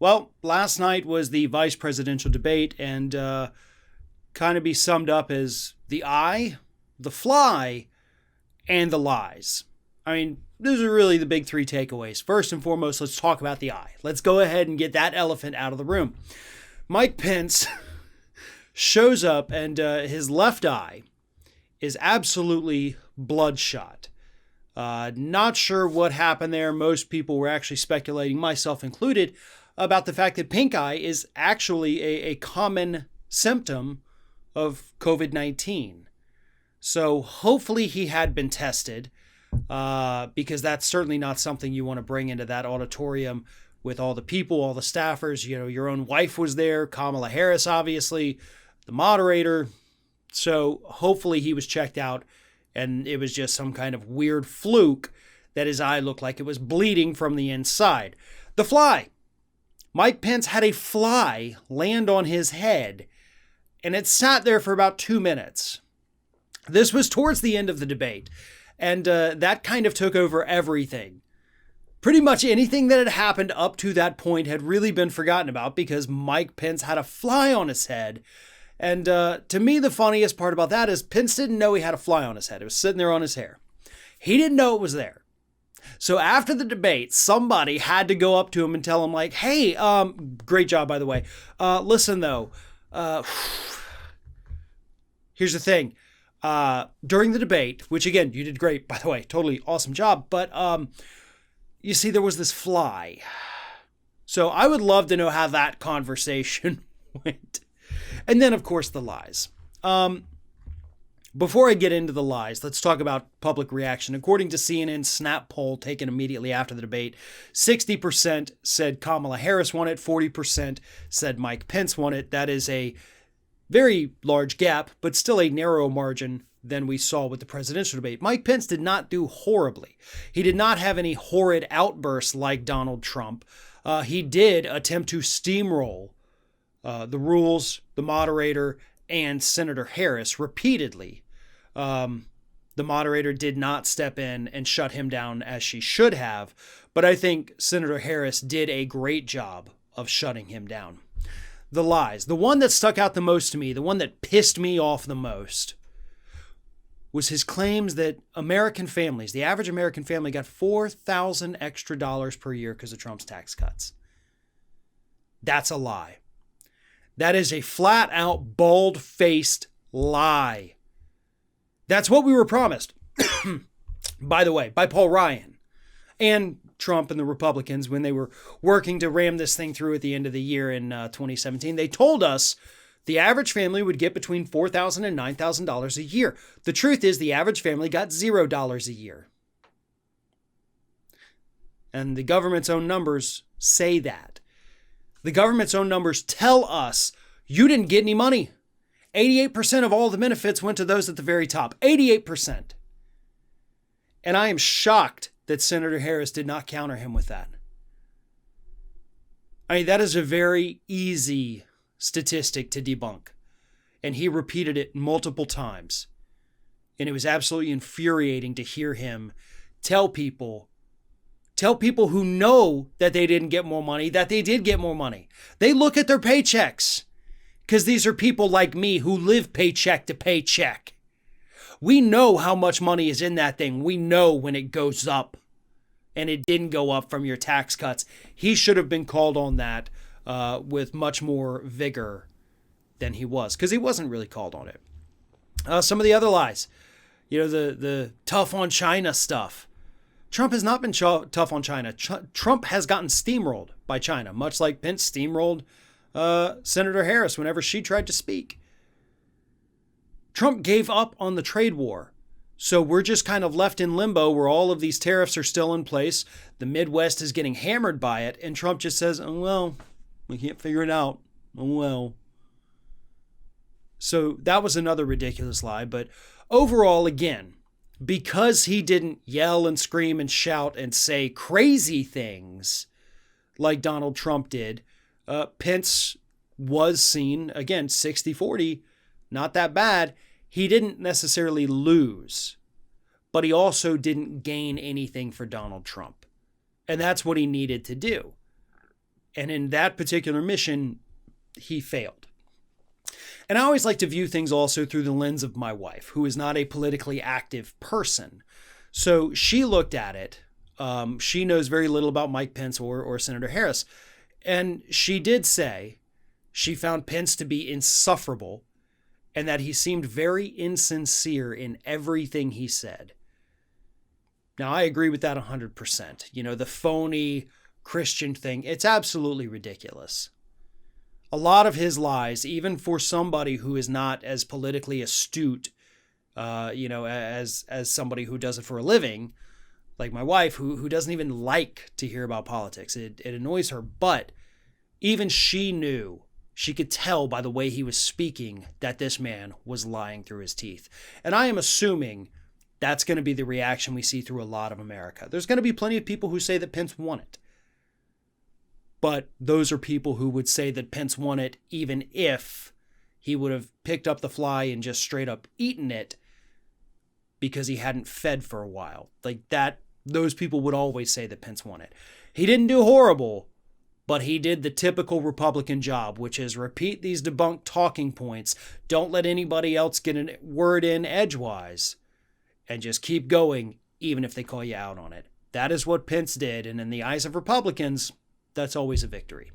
Well, last night was the vice presidential debate, and kind of be summed up as the eye, the fly, and the lies. I mean, those are really the big three takeaways. First and foremost, let's talk about the eye. Let's go ahead and get that elephant out of the room. Mike Pence shows up, and his left eye is absolutely bloodshot. Not sure what happened there. Most people were actually speculating, myself included, about the fact that pink eye is actually a common symptom of COVID-19. So hopefully he had been tested, because that's certainly not something you want to bring into that auditorium with all the people, all the staffers. You know, your own wife was there, Kamala Harris, obviously, the moderator. So hopefully he was checked out and it was just some kind of weird fluke that his eye looked like it was bleeding from the inside. The fly. Mike Pence had a fly land on his head, and it sat there for about 2 minutes. This was towards the end of the debate, and that kind of took over everything. Pretty much anything that had happened up to that point had really been forgotten about because Mike Pence had a fly on his head. And to me, the funniest part about that is Pence didn't know he had a fly on his head. It was sitting there on his hair. He didn't know it was there. So after the debate, somebody had to go up to him and tell him, like, hey, great job, by the way. Listen, though, here's the thing. During the debate, which, again, you did great, by the way, totally awesome job. But you see, there was this fly. So I would love to know how that conversation went. And then, of course, the lies. Before I get into the lies, let's talk about public reaction. According to CNN's Snap poll taken immediately after the debate, 60% said Kamala Harris won it, 40% said Mike Pence won it. That is a very large gap, but still a narrow margin than we saw with the presidential debate. Mike Pence did not do horribly. He did not have any horrid outbursts like Donald Trump. He did attempt to steamroll the rules, the moderator, and Senator Harris repeatedly. The moderator did not step in and shut him down as she should have, but I think Senator Harris did a great job of shutting him down. The lies. The one that stuck out the most to me, the one that pissed me off the most, was his claims that American families, the average American family, got $4,000 extra per year because of Trump's tax cuts. That's a lie. That is a flat out bald-faced lie. That's what we were promised, by the way, by Paul Ryan and Trump and the Republicans when they were working to ram this thing through at the end of the year in 2017. They told us the average family would get between $4,000 and $9,000 a year. The truth is the average family got $0 a year. And the government's own numbers say that. The government's own numbers tell us you didn't get any money. 88% of all the benefits went to those at the very top. 88%. And I am shocked that Senator Harris did not counter him with that. I mean, that is a very easy statistic to debunk. And he repeated it multiple times. And it was absolutely infuriating to hear him tell people who know that they didn't get more money, that they did get more money. They look at their paychecks because these are people like me who live paycheck to paycheck. We know how much money is in that thing. We know when it goes up, and it didn't go up from your tax cuts. He should have been called on that with much more vigor than he was, because he wasn't really called on it. Some of the other lies, the tough on China stuff. Trump has not been tough on China. Trump has gotten steamrolled by China, much like Pence steamrolled Senator Harris whenever she tried to speak. Trump gave up on the trade war. So we're just kind of left in limbo where all of these tariffs are still in place. The Midwest is getting hammered by it. And Trump just says, oh, well, we can't figure it out. Oh, well. So that was another ridiculous lie. But overall, again, because he didn't yell and scream and shout and say crazy things like Donald Trump did, Pence was seen, again, 60-40, not that bad. He didn't necessarily lose, but he also didn't gain anything for Donald Trump. And that's what he needed to do. And in that particular mission, he failed. And I always like to view things also through the lens of my wife, who is not a politically active person. So she looked at it. She knows very little about Mike Pence or Senator Harris. And she did say she found Pence to be insufferable and that he seemed very insincere in everything he said. Now, I agree with that 100%. You know, the phony Christian thing, it's absolutely ridiculous. A lot of his lies, even for somebody who is not as politically astute, as somebody who does it for a living, like my wife, who doesn't even like to hear about politics. It annoys her, but even she knew, she could tell by the way he was speaking that this man was lying through his teeth. And I am assuming that's going to be the reaction we see through a lot of America. There's going to be plenty of people who say that Pence won it. But those are people who would say that Pence won it even if he would have picked up the fly and just straight up eaten it because he hadn't fed for a while. Like that, those people would always say that Pence won it. He didn't do horrible, but he did the typical Republican job, which is repeat these debunked talking points, don't let anybody else get a word in edgewise, and just keep going even if they call you out on it. That is what Pence did, and in the eyes of Republicans, that's always a victory.